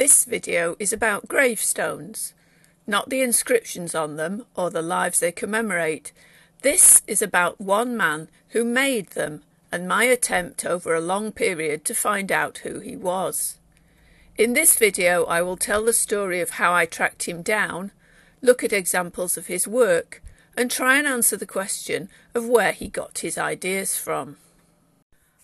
This video is about gravestones, not the inscriptions on them or the lives they commemorate. This is about one man who made them and my attempt over a long period to find out who he was. In this video I will tell the story of how I tracked him down, look at examples of his work, and try and answer the question of where he got his ideas from.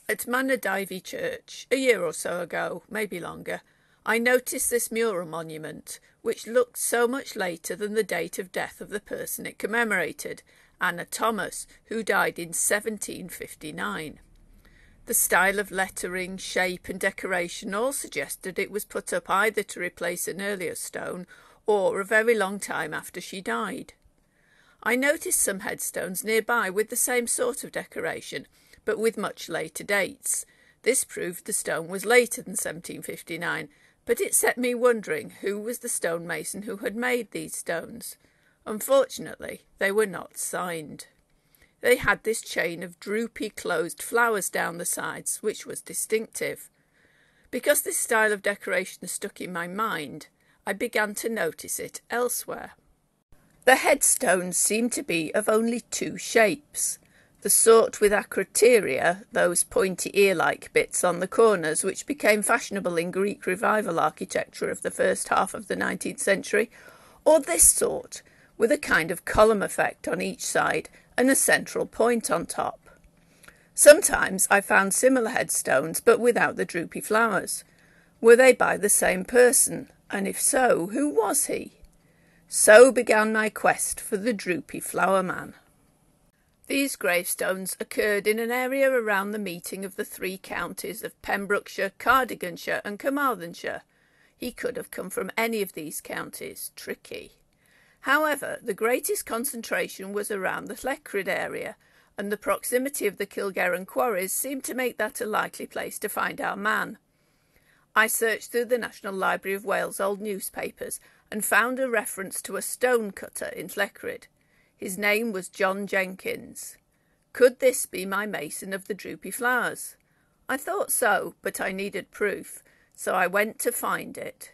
At Manadivy Church, a year or so ago, maybe longer, I noticed this mural monument, which looked so much later than the date of death of the person it commemorated, Anna Thomas, who died in 1759. The style of lettering, shape and decoration all suggested it was put up either to replace an earlier stone or a very long time after she died. I noticed some headstones nearby with the same sort of decoration, but with much later dates. This proved the stone was later than 1759, but it set me wondering who was the stonemason who had made these stones. Unfortunately, they were not signed. They had this chain of droopy closed flowers down the sides, which was distinctive. Because this style of decoration stuck in my mind, I began to notice it elsewhere. The headstones seemed to be of only two shapes. The sort with acroteria, those pointy ear-like bits on the corners which became fashionable in Greek revival architecture of the first half of the 19th century, or this sort, with a kind of column effect on each side and a central point on top. Sometimes I found similar headstones but without the droopy flowers. Were they by the same person, and if so, who was he? So began my quest for the droopy flower man. These gravestones occurred in an area around the meeting of the three counties of Pembrokeshire, Cardiganshire and Carmarthenshire. He could have come from any of these counties. Tricky. However, the greatest concentration was around the Llechryd area, and the proximity of the Kilgerran quarries seemed to make that a likely place to find our man. I searched through the National Library of Wales old newspapers and found a reference to a stone cutter in Llechryd. His name was John Jenkins. Could this be my mason of the droopy flowers? I thought so, but I needed proof, so I went to find it.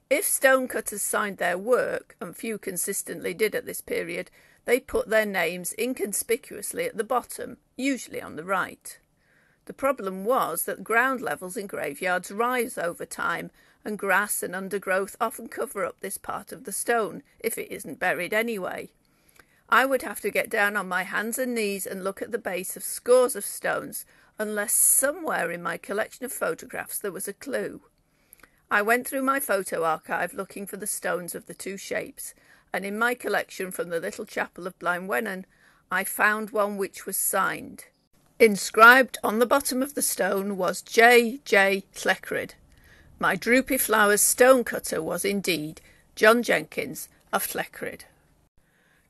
If stonecutters signed their work, and few consistently did at this period, they put their names inconspicuously at the bottom, usually on the right. The problem was that ground levels in graveyards rise over time, and grass and undergrowth often cover up this part of the stone, if it isn't buried anyway. I would have to get down on my hands and knees and look at the base of scores of stones, unless somewhere in my collection of photographs there was a clue. I went through my photo archive looking for the stones of the two shapes, and in my collection from the little chapel of Blaenwennan, I found one which was signed. Inscribed on the bottom of the stone was J. J. Llechryd. My droopy flowers stonecutter was indeed John Jenkins of Llechryd.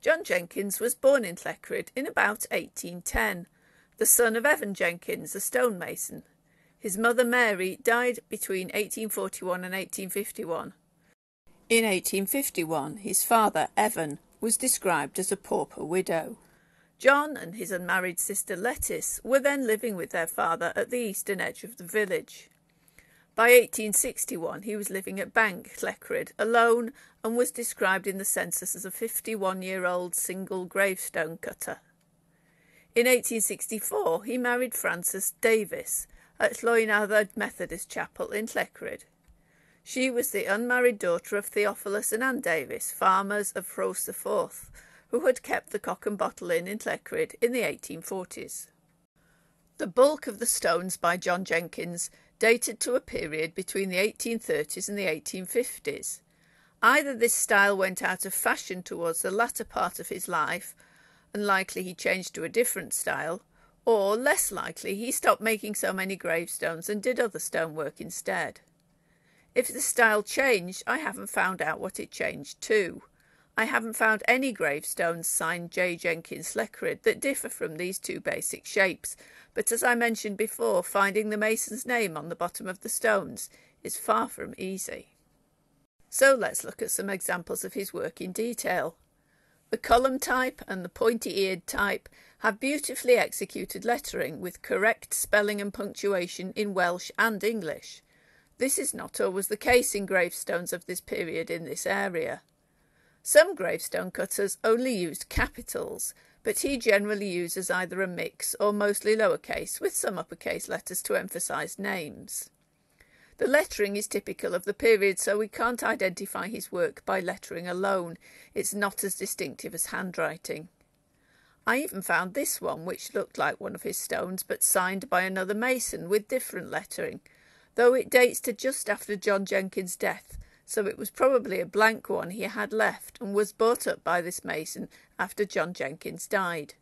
John Jenkins was born in Llechryd in about 1810, the son of Evan Jenkins, a stonemason. His mother Mary died between 1841 and 1851. In 1851, his father, Evan, was described as a pauper widow. John and his unmarried sister Lettice were then living with their father at the eastern edge of the village. By 1861 he was living at Bank, Llechryd, alone, and was described in the census as a 51-year-old single gravestone cutter. In 1864 he married Frances Davis at Llechryd Methodist Chapel in Llechryd. She was the unmarried daughter of Theophilus and Anne Davis, farmers of Rhos y Forth, who had kept the Cock and Bottle Inn in Llechryd in the 1840s. The bulk of the stones by John Jenkins dated to a period between the 1830s and the 1850s. Either this style went out of fashion towards the latter part of his life, and likely he changed to a different style, or, less likely, he stopped making so many gravestones and did other stonework instead. If the style changed, I haven't found out what it changed to. I haven't found any gravestones signed J. Jenkins Llechryd that differ from these two basic shapes, but as I mentioned before, finding the mason's name on the bottom of the stones is far from easy. So let's look at some examples of his work in detail. The column type and the pointy-eared type have beautifully executed lettering with correct spelling and punctuation in Welsh and English. This is not always the case in gravestones of this period in this area. Some gravestone cutters only used capitals, but he generally uses either a mix or mostly lowercase with some uppercase letters to emphasise names. The lettering is typical of the period, so we can't identify his work by lettering alone. It's not as distinctive as handwriting. I even found this one, which looked like one of his stones, but signed by another mason with different lettering, though it dates to just after John Jenkins' death, so it was probably a blank one he had left and was bought up by this mason after John Jenkins died.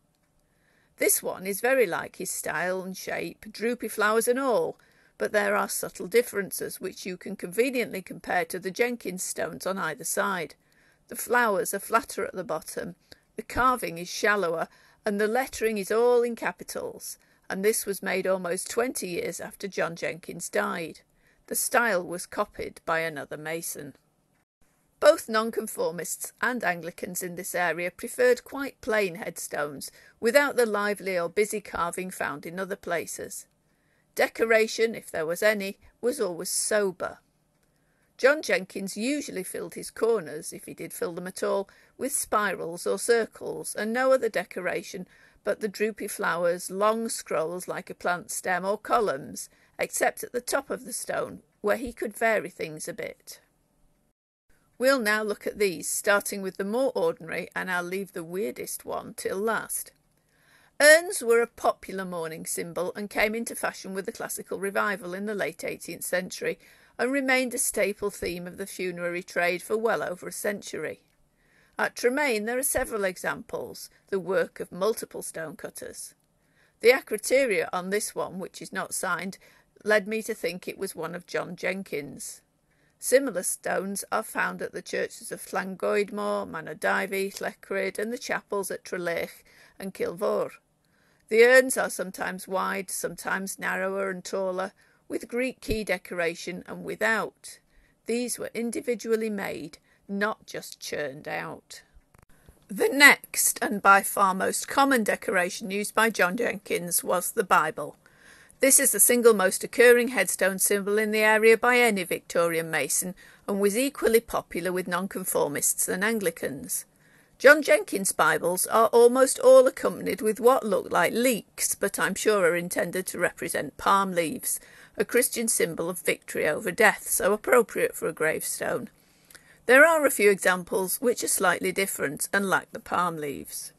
This one is very like his style and shape, droopy flowers and all, but there are subtle differences which you can conveniently compare to the Jenkins stones on either side. The flowers are flatter at the bottom, the carving is shallower, and the lettering is all in capitals, and this was made almost 20 years after John Jenkins died. The style was copied by another mason. Both nonconformists and Anglicans in this area preferred quite plain headstones, without the lively or busy carving found in other places. Decoration, if there was any, was always sober. John Jenkins usually filled his corners, if he did fill them at all, with spirals or circles, and no other decoration but the droopy flowers, long scrolls like a plant stem, or columns, except at the top of the stone, where he could vary things a bit. We'll now look at these, starting with the more ordinary, and I'll leave the weirdest one till last. Urns were a popular mourning symbol and came into fashion with the classical revival in the late 18th century and remained a staple theme of the funerary trade for well over a century. At Tremaine there are several examples, the work of multiple stonecutters. The acroteria on this one, which is not signed, led me to think it was one of John Jenkins. Similar stones are found at the churches of Llangoedmor, Manodyfi, Llechryd, and the chapels at Llechryd and Kilvor. The urns are sometimes wide, sometimes narrower and taller, with Greek key decoration and without. These were individually made, not just churned out. The next, and by far most common decoration used by John Jenkins, was the Bible. This is the single most occurring headstone symbol in the area by any Victorian mason, and was equally popular with nonconformists and Anglicans. John Jenkins' Bibles are almost all accompanied with what look like leeks, but I'm sure are intended to represent palm leaves, a Christian symbol of victory over death, so appropriate for a gravestone. There are a few examples which are slightly different and lack the palm leaves.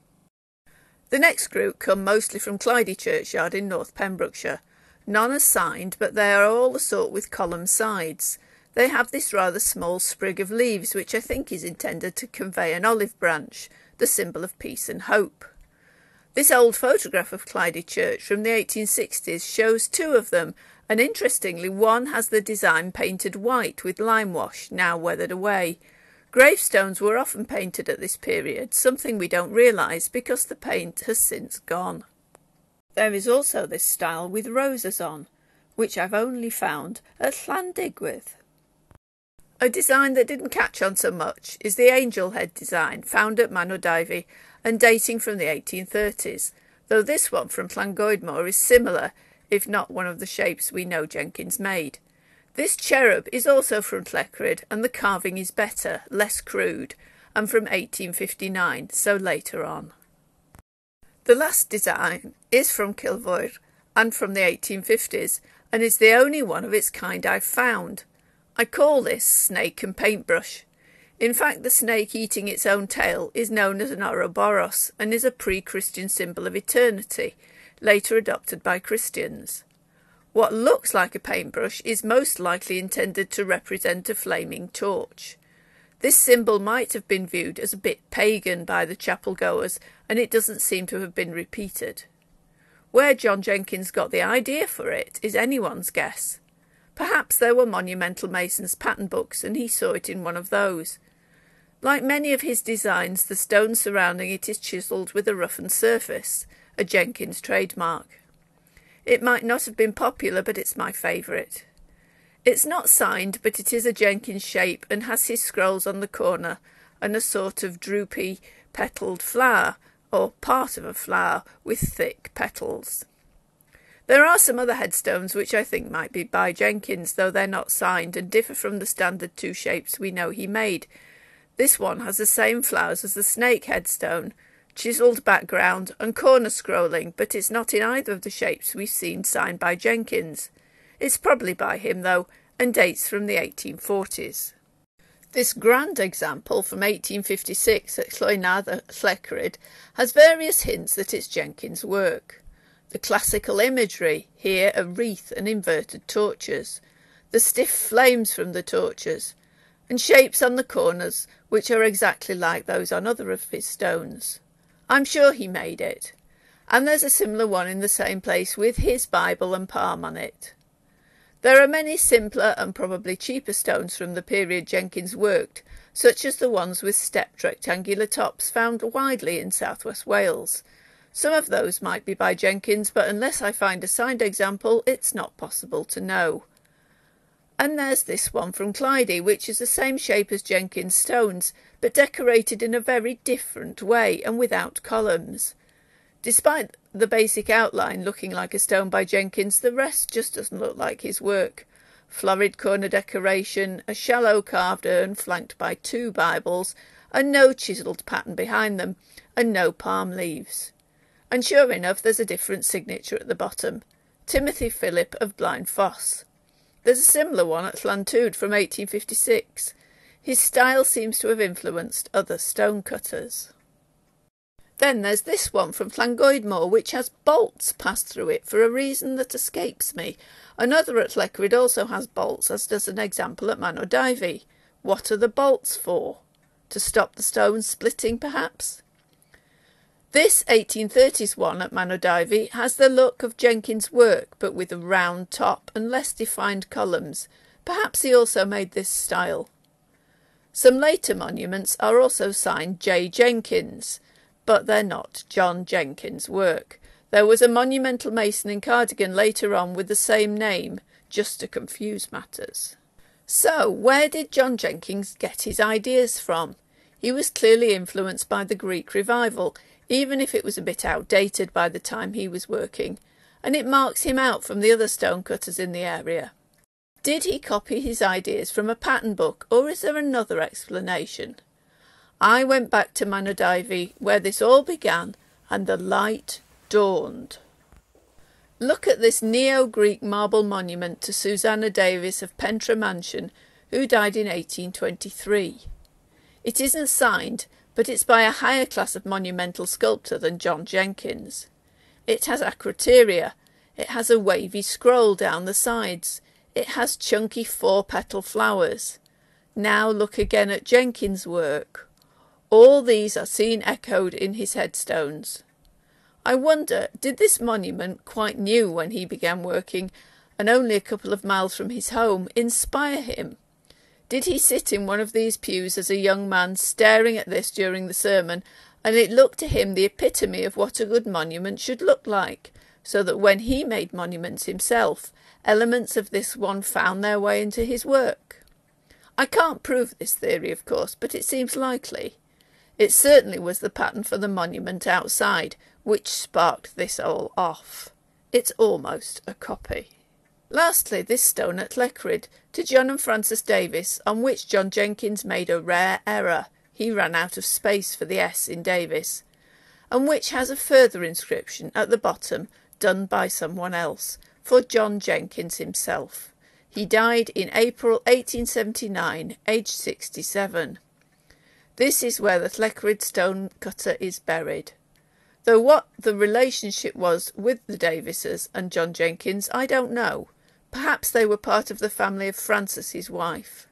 The next group come mostly from Llechryd churchyard in North Pembrokeshire. None are signed, but they are all the sort with column sides. They have this rather small sprig of leaves, which I think is intended to convey an olive branch, the symbol of peace and hope. This old photograph of Llechryd Church from the 1860s shows two of them, and interestingly one has the design painted white with lime wash, now weathered away. Gravestones were often painted at this period, something we don't realise because the paint has since gone. There is also this style with roses on, which I've only found at Llandigwydd. A design that didn't catch on so much is the angel head design found at Manodyfi and dating from the 1830s, though this one from Llangoedmor is similar, if not one of the shapes we know Jenkins made. This cherub is also from Llechryd, and the carving is better, less crude, and from 1859, so later on. The last design is from Kilvor and from the 1850s, and is the only one of its kind I've found. I call this snake and paintbrush. In fact, the snake eating its own tail is known as an Ouroboros and is a pre-Christian symbol of eternity, later adopted by Christians. What looks like a paintbrush is most likely intended to represent a flaming torch. This symbol might have been viewed as a bit pagan by the chapel goers, and it doesn't seem to have been repeated. Where John Jenkins got the idea for it is anyone's guess. Perhaps there were monumental masons' pattern books and he saw it in one of those. Like many of his designs, the stone surrounding it is chiselled with a roughened surface, a Jenkins trademark. It might not have been popular, but it's my favourite. It's not signed, but it is a Jenkins shape and has his scrolls on the corner and a sort of droopy petalled flower, or part of a flower with thick petals. There are some other headstones which I think might be by Jenkins, though they're not signed and differ from the standard two shapes we know he made. This one has the same flowers as the snake headstone, chiselled background and corner scrolling, but it's not in either of the shapes we've seen signed by Jenkins. It's probably by him, though, and dates from the 1840s. This grand example from 1856 at Llechryd has various hints that it's Jenkins' work. The classical imagery, here a wreath and inverted torches, the stiff flames from the torches, and shapes on the corners which are exactly like those on other of his stones. I'm sure he made it. And there's a similar one in the same place with his Bible and palm on it. There are many simpler and probably cheaper stones from the period Jenkins worked, such as the ones with stepped rectangular tops found widely in southwest Wales. Some of those might be by Jenkins, but unless I find a signed example, it's not possible to know. And there's this one from Llechryd, which is the same shape as Jenkins' stones, but decorated in a very different way and without columns. Despite the basic outline looking like a stone by Jenkins, the rest just doesn't look like his work. Florid corner decoration, a shallow carved urn flanked by two Bibles, and no chiselled pattern behind them, and no palm leaves. And sure enough, there's a different signature at the bottom, Timothy Philip of Blind Foss. There's a similar one at Llechryd from 1856. His style seems to have influenced other stonecutters. Then there's this one from Llangoedmor, which has bolts passed through it for a reason that escapes me. Another at Llechryd also has bolts, as does an example at Mannodivy. What are the bolts for? To stop the stones splitting, perhaps? This 1830s one at Mannodivy has the look of Jenkins' work, but with a round top and less defined columns. Perhaps he also made this style. Some later monuments are also signed J. Jenkins, but they're not John Jenkins' work. There was a monumental mason in Cardigan later on with the same name, just to confuse matters. So, where did John Jenkins get his ideas from? He was clearly influenced by the Greek revival, even if it was a bit outdated by the time he was working, and it marks him out from the other stonecutters in the area. Did he copy his ideas from a pattern book, or is there another explanation? I went back to Mannodivy, where this all began, and the light dawned. Look at this neo-Greek marble monument to Susanna Davis of Pentre Mansion, who died in 1823. It isn't signed, but it's by a higher class of monumental sculptor than John Jenkins. It has acroteria, it has a wavy scroll down the sides, it has chunky four-petal flowers. Now look again at Jenkins' work. All these are seen echoed in his headstones. I wonder, did this monument, quite new when he began working, and only a couple of miles from his home, inspire him? Did he sit in one of these pews as a young man, staring at this during the sermon, and it looked to him the epitome of what a good monument should look like, so that when he made monuments himself, elements of this one found their way into his work? I can't prove this theory, of course, but it seems likely. It certainly was the pattern for the monument outside, which sparked this all off. It's almost a copy. Lastly, this stone at Llechryd, to John and Francis Davis, on which John Jenkins made a rare error. He ran out of space for the S in Davis, and which has a further inscription at the bottom, done by someone else, for John Jenkins himself. He died in April 1879, aged 67. This is where the Llechryd stone cutter is buried. Though what the relationship was with the Davises and John Jenkins, I don't know. Perhaps they were part of the family of Francis, his wife.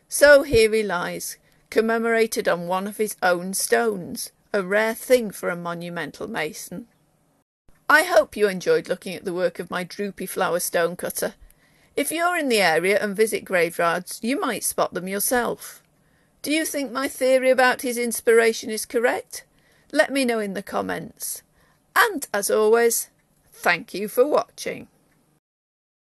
So here he lies, commemorated on one of his own stones, a rare thing for a monumental mason. I hope you enjoyed looking at the work of my droopy flower stone cutter. If you're in the area and visit graveyards, you might spot them yourself. Do you think my theory about his inspiration is correct? Let me know in the comments. And, as always, thank you for watching.